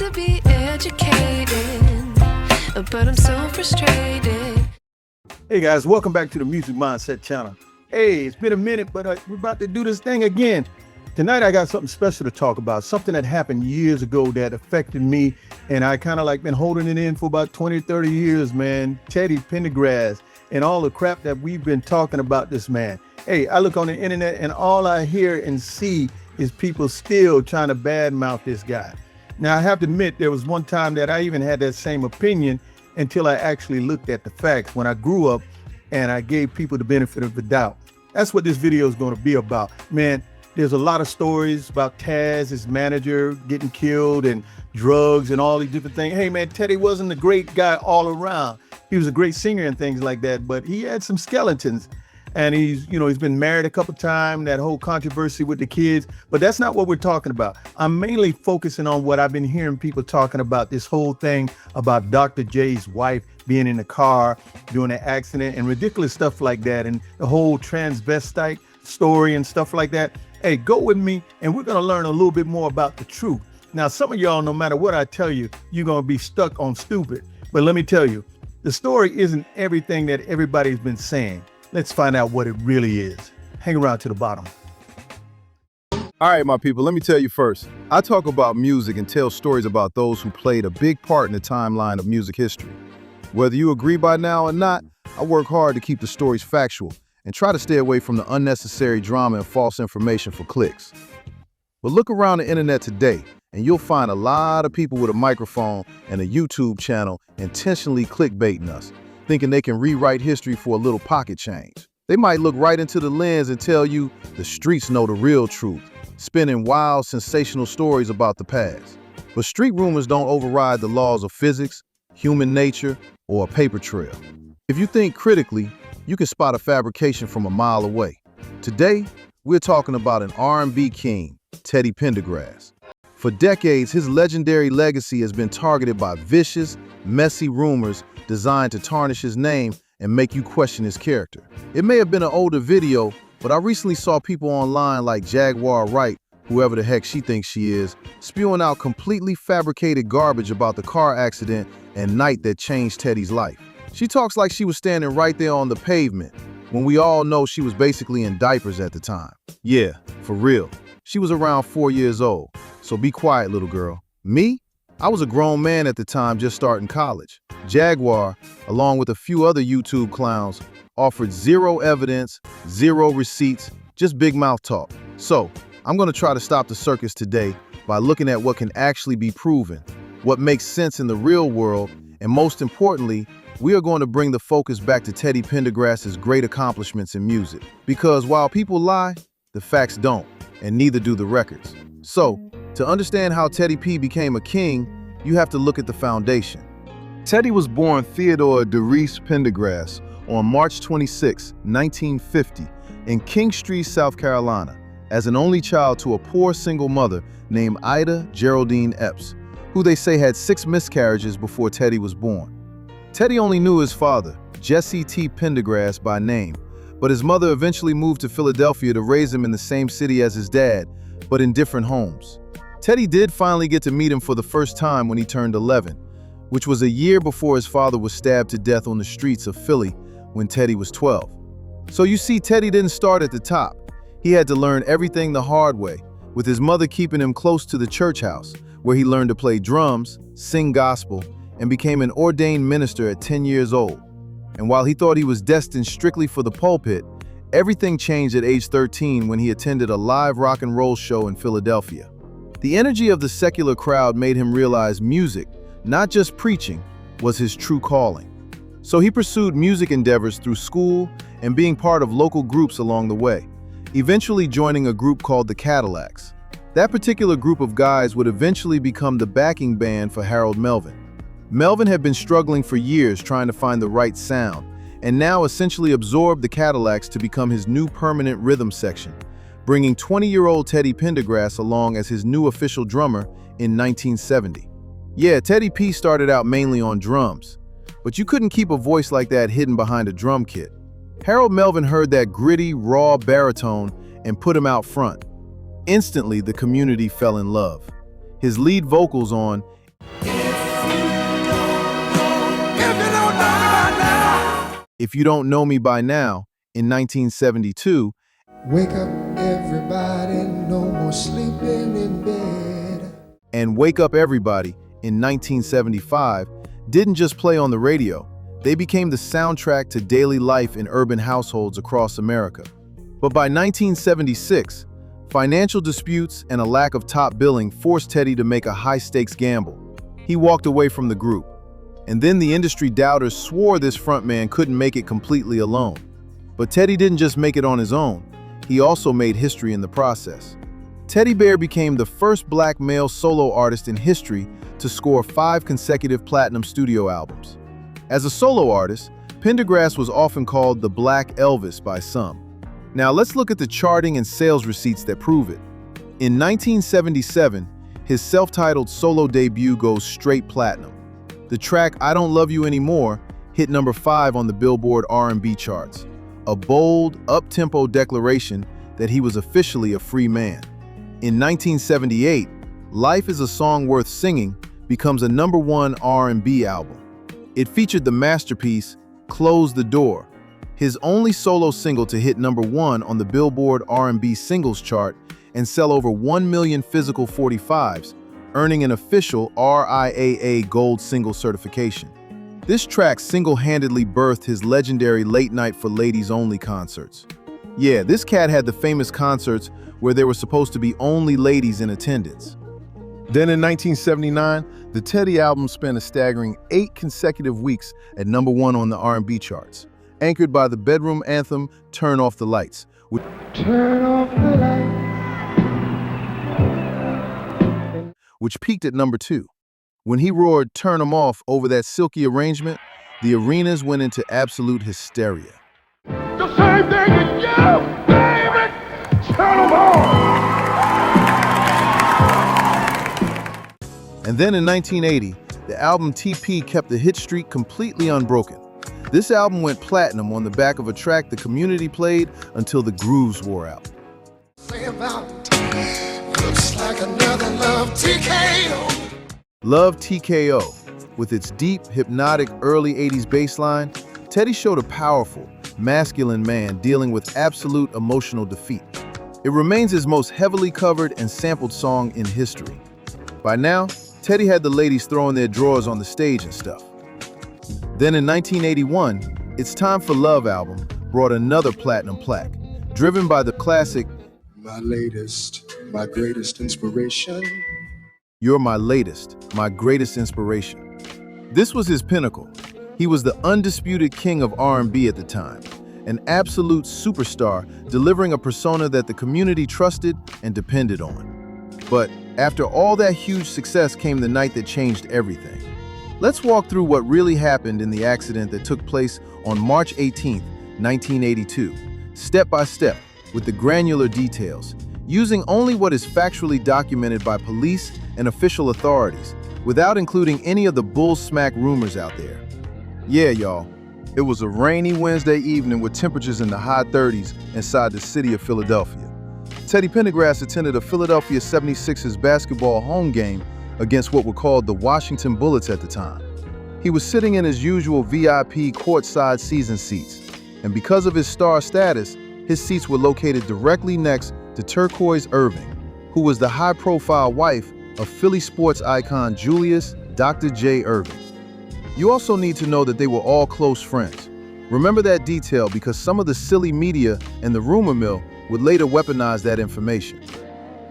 to be educated, but I'm so frustrated. Hey guys, welcome back to the Music Mindset channel. Hey, it's been a minute, but we're about to do this thing again. Tonight I got something special to talk about, something that happened years ago that affected me, and I kind of like been holding it in for about 20, 30 years, man. Teddy Pendergrass and all the crap that we've been talking about this man. Hey, I look on the internet and all I hear and see is people still trying to badmouth this guy. Now I have to admit there was one time that I even had that same opinion until I actually looked at the facts when I grew up and I gave people the benefit of the doubt. That's what this video is going to be about. Man, there's a lot of stories about Taz, his manager, getting killed and drugs and all these different things. Hey man, Teddy wasn't a great guy all around. He was a great singer and things like that, but he had some skeletons. And he's been married a couple times, that whole controversy with the kids, but that's not what we're talking about. I'm mainly focusing on what I've been hearing people talking about, this whole thing about Dr. J's wife being in the car during an accident and ridiculous stuff like that, and the whole transvestite story and stuff like that. Hey, go with me and we're gonna learn a little bit more about the truth. Now, some of y'all, no matter what I tell you, you're gonna be stuck on stupid. But let me tell you, the story isn't everything that everybody's been saying. Let's find out what it really is. Hang around to the bottom. All right, my people, let me tell you first. I talk about music and tell stories about those who played a big part in the timeline of music history. Whether you agree by now or not, I work hard to keep the stories factual and try to stay away from the unnecessary drama and false information for clicks. But look around the internet today, and you'll find a lot of people with a microphone and a YouTube channel intentionally clickbaiting us, thinking they can rewrite history for a little pocket change. They might look right into the lens and tell you the streets know the real truth, spinning wild, sensational stories about the past. But street rumors don't override the laws of physics, human nature, or a paper trail. If you think critically, you can spot a fabrication from a mile away. Today, we're talking about an R&B king, Teddy Pendergrass. For decades, his legendary legacy has been targeted by vicious, messy rumors designed to tarnish his name and make you question his character. It may have been an older video, but I recently saw people online like Jaguar Wright, whoever the heck she thinks she is, spewing out completely fabricated garbage about the car accident and night that changed Teddy's life. She talks like she was standing right there on the pavement, when we all know she was basically in diapers at the time. Yeah, for real. She was around 4 years old, so be quiet, little girl. Me? I was a grown man at the time just starting college. Jaguar, along with a few other YouTube clowns, offered zero evidence, zero receipts, just big mouth talk. So, I'm gonna try to stop the circus today by looking at what can actually be proven, what makes sense in the real world, and most importantly, we are going to bring the focus back to Teddy Pendergrass's great accomplishments in music. Because while people lie, the facts don't, and neither do the records. So, to understand how Teddy P became a king, you have to look at the foundation. Teddy was born Theodore Derice Pendergrass on March 26, 1950, in Kingstree, South Carolina, as an only child to a poor single mother named Ida Geraldine Epps, who they say had 6 miscarriages before Teddy was born. Teddy only knew his father, Jesse T. Pendergrass, by name, but his mother eventually moved to Philadelphia to raise him in the same city as his dad, but in different homes. Teddy did finally get to meet him for the first time when he turned 11, which was a year before his father was stabbed to death on the streets of Philly when Teddy was 12. So you see, Teddy didn't start at the top. He had to learn everything the hard way, with his mother keeping him close to the church house, where he learned to play drums, sing gospel, and became an ordained minister at 10 years old. And while he thought he was destined strictly for the pulpit, everything changed at age 13 when he attended a live rock and roll show in Philadelphia. The energy of the secular crowd made him realize music, not just preaching, was his true calling. So he pursued music endeavors through school and being part of local groups along the way, eventually joining a group called the Cadillacs. That particular group of guys would eventually become the backing band for Harold Melvin. Melvin had been struggling for years trying to find the right sound, and now essentially absorbed the Cadillacs to become his new permanent rhythm section, bringing 20-year-old Teddy Pendergrass along as his new official drummer in 1970. Yeah, Teddy P started out mainly on drums, but you couldn't keep a voice like that hidden behind a drum kit. Harold Melvin heard that gritty, raw baritone and put him out front. Instantly, the community fell in love. His lead vocals on If You Don't Know Me By Now in 1972, Wake up, everybody, no more sleeping in bed. and Wake Up Everybody in 1975 didn't just play on the radio, they became the soundtrack to daily life in urban households across America. But by 1976, financial disputes and a lack of top billing forced Teddy to make a high-stakes gamble. He walked away from the group. And then the industry doubters swore this frontman couldn't make it completely alone. But Teddy didn't just make it on his own, he also made history in the process. Teddy Bear became the first black male solo artist in history to score 5 consecutive platinum studio albums. As a solo artist, Pendergrass was often called the Black Elvis by some. Now let's look at the charting and sales receipts that prove it. In 1977, his self-titled solo debut goes straight platinum. The track I Don't Love You Anymore hit number 5 on the Billboard R&B charts, a bold, up-tempo declaration that he was officially a free man. In 1978, Life Is a Song Worth Singing becomes a number 1 R&B album. It featured the masterpiece Close the Door, his only solo single to hit number 1 on the Billboard R&B singles chart and sell over 1 million physical 45s, earning an official RIAA Gold Single certification. This track single-handedly birthed his legendary Late Night for Ladies Only concerts. Yeah, this cat had the famous concerts where there were supposed to be only ladies in attendance. Then in 1979, the Teddy album spent a staggering 8 consecutive weeks at number 1 on the R&B charts, anchored by the bedroom anthem Turn Off the Lights, which peaked at number 2. When he roared "Turn 'em off" over that silky arrangement, the arenas went into absolute hysteria. The same thing with you, baby! Turn 'em on! And then in 1980, the album TP kept the hit streak completely unbroken. This album went platinum on the back of a track the community played until the grooves wore out. Say about looks like another Love TKO. Love TKO, with its deep, hypnotic early 80s bass line, Teddy showed a powerful, masculine man dealing with absolute emotional defeat. It remains his most heavily covered and sampled song in history. By now, Teddy had the ladies throwing their drawers on the stage and stuff. Then in 1981, It's Time for Love album brought another platinum plaque, driven by the classic My latest, my greatest inspiration. You're My Latest, My Greatest Inspiration. This was his pinnacle. He was the undisputed king of R&B at the time, an absolute superstar delivering a persona that the community trusted and depended on. But after all that huge success came the night that changed everything. Let's walk through what really happened in the accident that took place on March 18, 1982, step by step, with the granular details, using only what is factually documented by police and official authorities, without including any of the bull smack rumors out there. Yeah, y'all, it was a rainy Wednesday evening with temperatures in the high 30s inside the city of Philadelphia. Teddy Pendergrass attended a Philadelphia 76ers basketball home game against what were called the Washington Bullets at the time. He was sitting in his usual VIP courtside season seats, and because of his star status, his seats were located directly next to Turquoise Irving, who was the high-profile wife of Philly sports icon Julius Dr. J. Irving. You also need to know that they were all close friends. Remember that detail because some of the silly media and the rumor mill would later weaponize that information.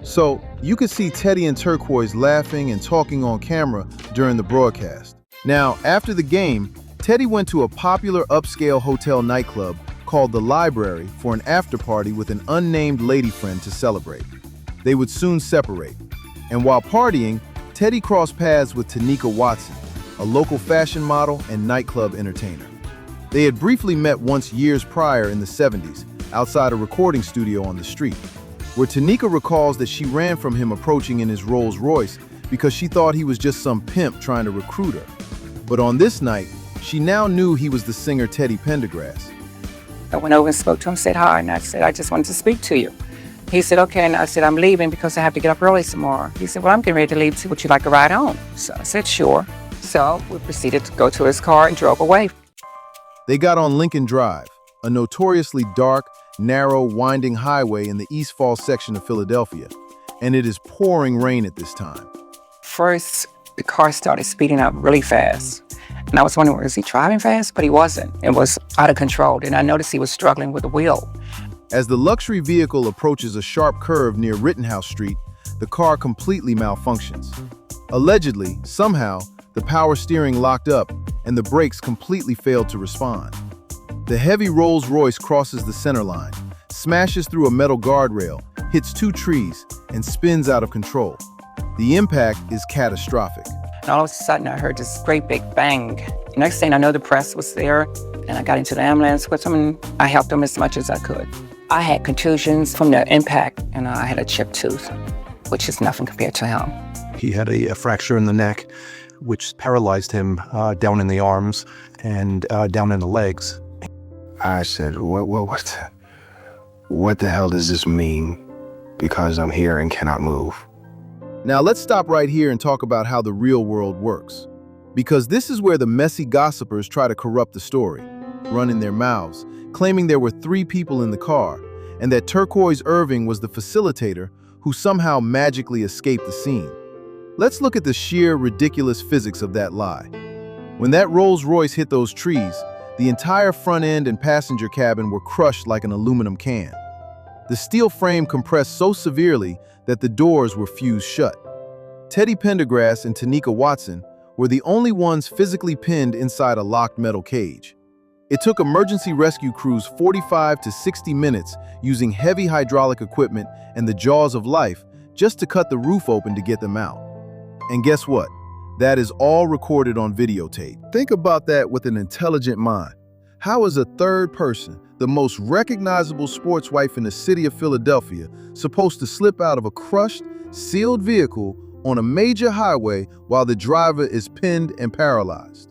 So, you could see Teddy and Turquoise laughing and talking on camera during the broadcast. Now, after the game, Teddy went to a popular upscale hotel nightclub called The Library for an after-party with an unnamed lady friend to celebrate. They would soon separate. And while partying, Teddy crossed paths with Tanika Watson, a local fashion model and nightclub entertainer. They had briefly met once years prior in the 70s, outside a recording studio on the street, where Tanika recalls that she ran from him approaching in his Rolls Royce because she thought he was just some pimp trying to recruit her. But on this night, she now knew he was the singer Teddy Pendergrass. I went over and spoke to him, said hi, and I said, I just wanted to speak to you. He said, okay, and I said, I'm leaving because I have to get up early tomorrow. He said, well, I'm getting ready to leave too. Would you like a ride home? So I said, sure. So we proceeded to go to his car and drove away. They got on Lincoln Drive, a notoriously dark, narrow, winding highway in the East Falls section of Philadelphia, and it is pouring rain at this time. First, the car started speeding up really fast. And I was wondering, was he driving fast? But he wasn't. It was out of control. And I noticed he was struggling with the wheel. As the luxury vehicle approaches a sharp curve near Rittenhouse Street, the car completely malfunctions. Allegedly, somehow, the power steering locked up and the brakes completely failed to respond. The heavy Rolls-Royce crosses the center line, smashes through a metal guardrail, hits 2 trees, and spins out of control. The impact is catastrophic. And all of a sudden, I heard this great big bang. Next thing I know, the press was there, and I got into the ambulance with him, and I helped him as much as I could. I had contusions from the impact, and I had a chipped tooth, which is nothing compared to him. He had a fracture in the neck, which paralyzed him down in the arms and down in the legs. I said, what the hell does this mean? Because I'm here and cannot move. Now let's stop right here and talk about how the real world works. Because this is where the messy gossipers try to corrupt the story, running their mouths, claiming there were 3 people in the car, and that Turquoise Irving was the facilitator who somehow magically escaped the scene. Let's look at the sheer ridiculous physics of that lie. When that Rolls-Royce hit those trees, the entire front end and passenger cabin were crushed like an aluminum can. The steel frame compressed so severely that the doors were fused shut. Teddy Pendergrass and Tanika Watson were the only ones physically pinned inside a locked metal cage. It took emergency rescue crews 45 to 60 minutes using heavy hydraulic equipment and the jaws of life just to cut the roof open to get them out. And guess what? That is all recorded on videotape. Think about that with an intelligent mind. How is a third person, the most recognizable sports wife in the city of Philadelphia, supposed to slip out of a crushed, sealed vehicle on a major highway while the driver is pinned and paralyzed?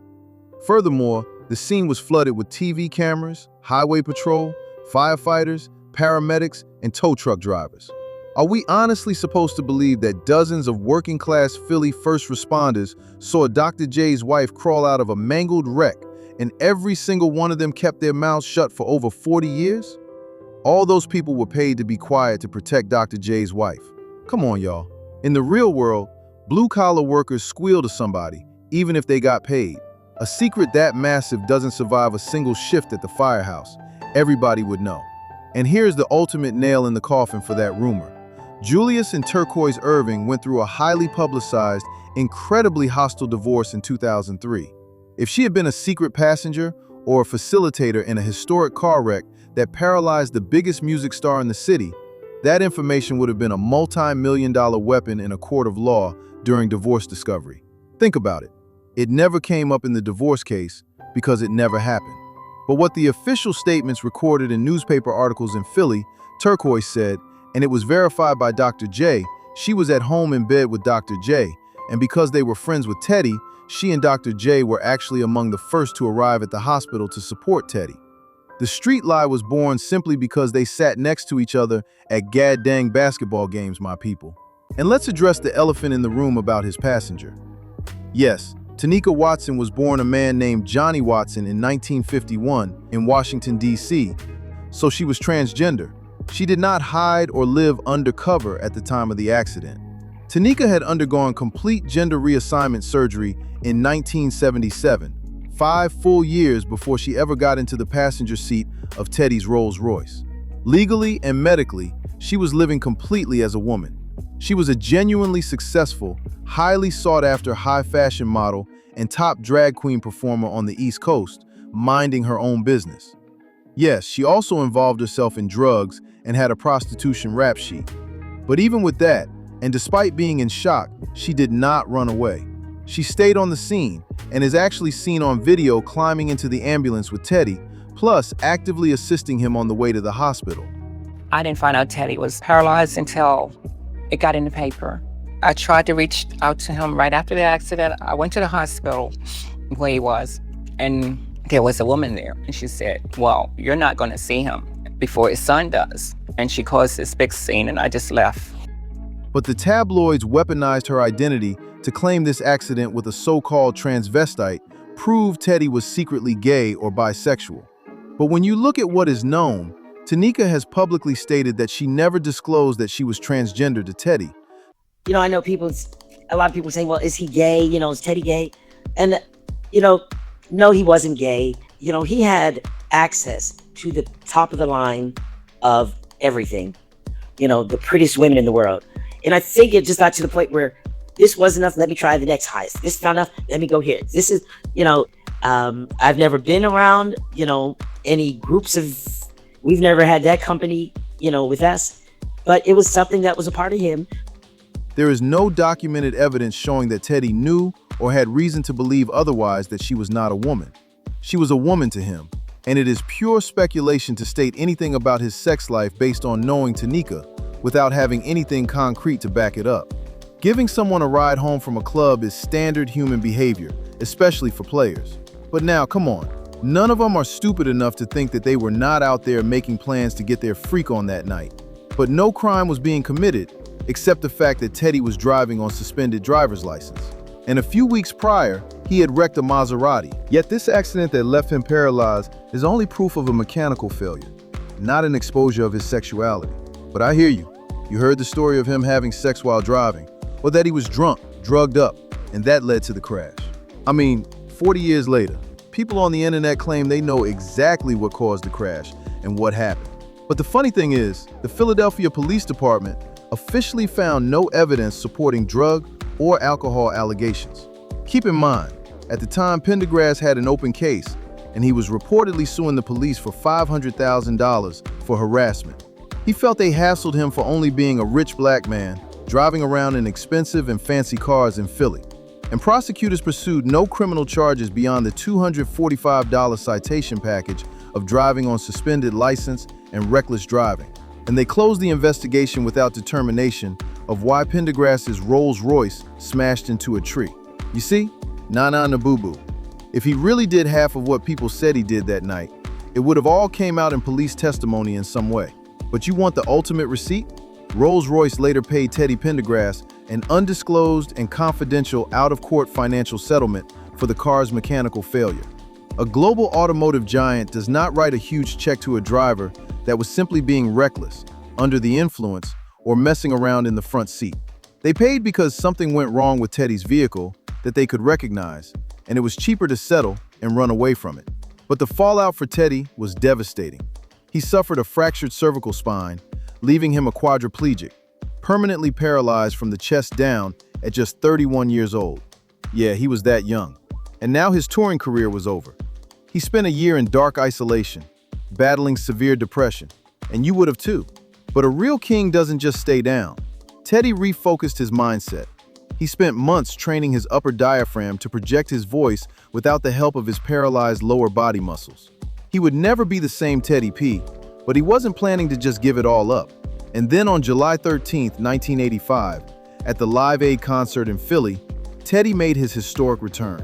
Furthermore, the scene was flooded with TV cameras, highway patrol, firefighters, paramedics, and tow truck drivers. Are we honestly supposed to believe that dozens of working-class Philly first responders saw Dr. J's wife crawl out of a mangled wreck and every single one of them kept their mouths shut for over 40 years? All those people were paid to be quiet to protect Dr. J's wife. Come on, y'all. In the real world, blue-collar workers squeal to somebody, even if they got paid. A secret that massive doesn't survive a single shift at the firehouse. Everybody would know. And here's the ultimate nail in the coffin for that rumor. Julius and Turquoise Irving went through a highly publicized, incredibly hostile divorce in 2003. If she had been a secret passenger or a facilitator in a historic car wreck that paralyzed the biggest music star in the city, that information would have been a multi-million-dollar weapon in a court of law during divorce discovery. Think about it. It never came up in the divorce case because it never happened. But what the official statements recorded in newspaper articles in Philly, Turquoise said, and it was verified by Dr. J, she was at home in bed with Dr. J, and because they were friends with Teddy, she and Dr. J were actually among the first to arrive at the hospital to support Teddy. The street lie was born simply because they sat next to each other at gad-dang basketball games, my people. And let's address the elephant in the room about his passenger. Yes, Tanika Watson was born a man named Johnny Watson in 1951 in Washington, D.C., so she was transgender. She did not hide or live undercover at the time of the accident. Tanika had undergone complete gender reassignment surgery in 1977, 5 full years before she ever got into the passenger seat of Teddy's Rolls-Royce. Legally and medically, she was living completely as a woman. She was a genuinely successful, highly sought-after high-fashion model and top drag queen performer on the East Coast, minding her own business. Yes, she also involved herself in drugs and had a prostitution rap sheet. But even with that, and despite being in shock, she did not run away. She stayed on the scene and is actually seen on video climbing into the ambulance with Teddy, plus actively assisting him on the way to the hospital. I didn't find out Teddy was paralyzed until it got in the paper. I tried to reach out to him right after the accident. I went to the hospital where he was, and there was a woman there, and she said, well, you're not going to see him. before his son does. And she caused this big scene, and I just left. But the tabloids weaponized her identity to claim this accident with a so-called transvestite proved Teddy was secretly gay or bisexual. But when you look at what is known, Tanika has publicly stated that she never disclosed that she was transgender to Teddy. You know, I know a lot of people say, well, is he gay? You know, is Teddy gay? And, no, he wasn't gay. He had access to the top of the line of everything, the prettiest women in the world. And I think it just got to the point where this was enough. Let me try the next highest. This is not enough. Let me go here. This is, I've never been around, any groups we've never had that company, with us, but it was something that was a part of him. There is no documented evidence showing that Teddy knew or had reason to believe otherwise that she was not a woman. She was a woman to him, and it is pure speculation to state anything about his sex life based on knowing Tanika without having anything concrete to back it up. Giving someone a ride home from a club is standard human behavior, especially for players. But now, come on, none of them are stupid enough to think that they were not out there making plans to get their freak on that night. But no crime was being committed, except the fact that Teddy was driving on suspended driver's license. And a few weeks prior, he had wrecked a Maserati. Yet this accident that left him paralyzed is only proof of a mechanical failure, not an exposure of his sexuality. But I hear you. You heard the story of him having sex while driving, or that he was drunk, drugged up, and that led to the crash. 40 years later, people on the internet claim they know exactly what caused the crash and what happened. But the funny thing is, the Philadelphia Police Department officially found no evidence supporting drug or alcohol allegations. Keep in mind, at the time, Pendergrass had an open case, and he was reportedly suing the police for $500,000 for harassment. He felt they hassled him for only being a rich black man, driving around in expensive and fancy cars in Philly. And prosecutors pursued no criminal charges beyond the $245 citation package of driving on suspended license and reckless driving. And they closed the investigation without determination of why Pendergrass's Rolls Royce smashed into a tree. You see? Nana Nabubu. If he really did half of what people said he did that night, it would have all came out in police testimony in some way. But you want the ultimate receipt? Rolls Royce later paid Teddy Pendergrass an undisclosed and confidential out-of-court financial settlement for the car's mechanical failure. A global automotive giant does not write a huge check to a driver that was simply being reckless, under the influence, or messing around in the front seat. They paid because something went wrong with Teddy's vehicle that they could recognize, and it was cheaper to settle and run away from it. But the fallout for Teddy was devastating. He suffered a fractured cervical spine, leaving him a quadriplegic, permanently paralyzed from the chest down at just 31 years old. Yeah, he was that young. And now his touring career was over. He spent a year in dark isolation, battling severe depression, and you would have too. But a real king doesn't just stay down. Teddy refocused his mindset. He spent months training his upper diaphragm to project his voice without the help of his paralyzed lower body muscles. He would never be the same Teddy P, but he wasn't planning to just give it all up. And then on July 13th, 1985, at the Live Aid concert in Philly, Teddy made his historic return.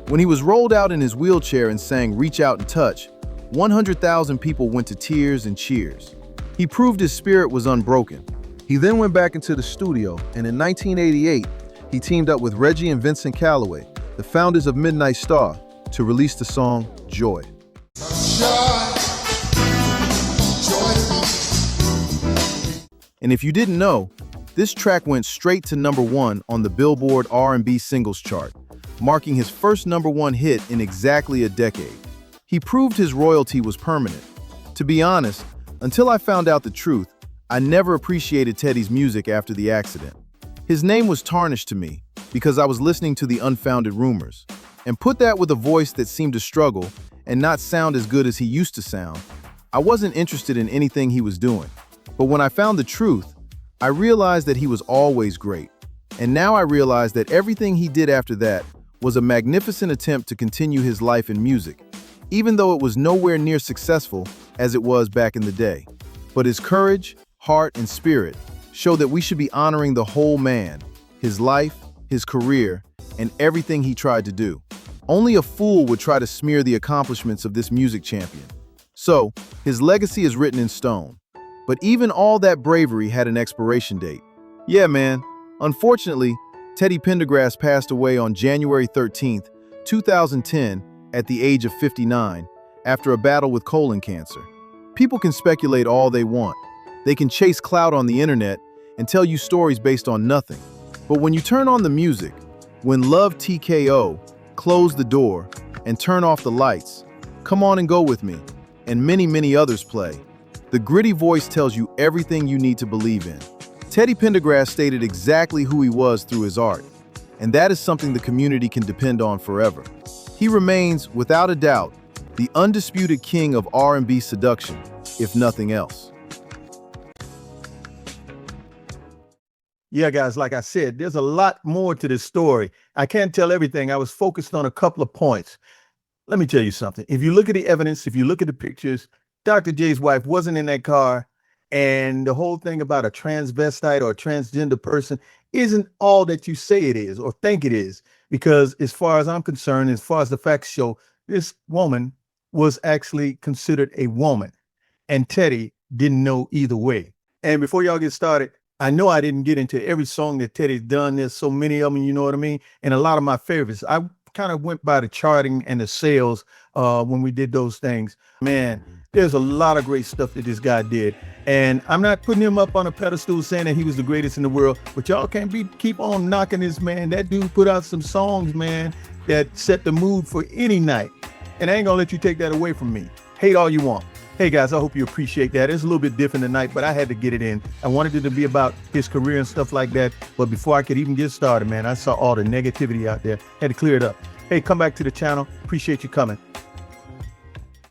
When he was rolled out in his wheelchair and sang "Reach Out and Touch," 100,000 people went to tears and cheers. He proved his spirit was unbroken. He then went back into the studio, and in 1988, he teamed up with Reggie and Vincent Calloway, the founders of Midnight Star, to release the song Joy. And if you didn't know, this track went straight to #1 on the Billboard R&B singles chart, marking his first #1 hit in exactly a decade. He proved his royalty was permanent. To be honest, until I found out the truth, I never appreciated Teddy's music after the accident. His name was tarnished to me because I was listening to the unfounded rumors. And put that with a voice that seemed to struggle and not sound as good as he used to sound, I wasn't interested in anything he was doing. But when I found the truth, I realized that he was always great. And now I realize that everything he did after that was a magnificent attempt to continue his life in music, even though it was nowhere near successful as it was back in the day. But his courage, heart, and spirit show that we should be honoring the whole man, his life, his career, and everything he tried to do. Only a fool would try to smear the accomplishments of this music champion. So, his legacy is written in stone. But even all that bravery had an expiration date. Yeah, man. Unfortunately, Teddy Pendergrass passed away on January 13th, 2010, at the age of 59, after a battle with colon cancer. People can speculate all they want. They can chase clout on the internet and tell you stories based on nothing. But when you turn on the music, when Love TKO, Close the Door, and Turn Off the Lights, Come On and Go With Me, and many others play, the gritty voice tells you everything you need to believe in. Teddy Pendergrass stated exactly who he was through his art, and that is something the community can depend on forever. He remains, without a doubt, the undisputed king of R&B seduction, if nothing else. Yeah, guys, like I said, there's a lot more to this story. I can't tell everything. I was focused on a couple of points. Let me tell you something. If you look at the evidence, if you look at the pictures, Dr. J's wife wasn't in that car. And the whole thing about a transvestite or a transgender person isn't all that you say it is or think it is. Because as far as I'm concerned, as far as the facts show, this woman was actually considered a woman. And Teddy didn't know either way. And before y'all get started, I know I didn't get into every song that Teddy's done. There's so many of them, you know what I mean? And a lot of my favorites. I kind of went by the charting and the sales when we did those things. Man, there's a lot of great stuff that this guy did. And I'm not putting him up on a pedestal saying that he was the greatest in the world, but y'all can't keep on knocking this man. That dude put out some songs, man, that set the mood for any night. And I ain't gonna let you take that away from me. Hate all you want. Hey guys, I hope you appreciate that. It's a little bit different tonight, but I had to get it in. I wanted it to be about his career and stuff like that. But before I could even get started, man, I saw all the negativity out there. Had to clear it up. Hey, come back to the channel. Appreciate you coming.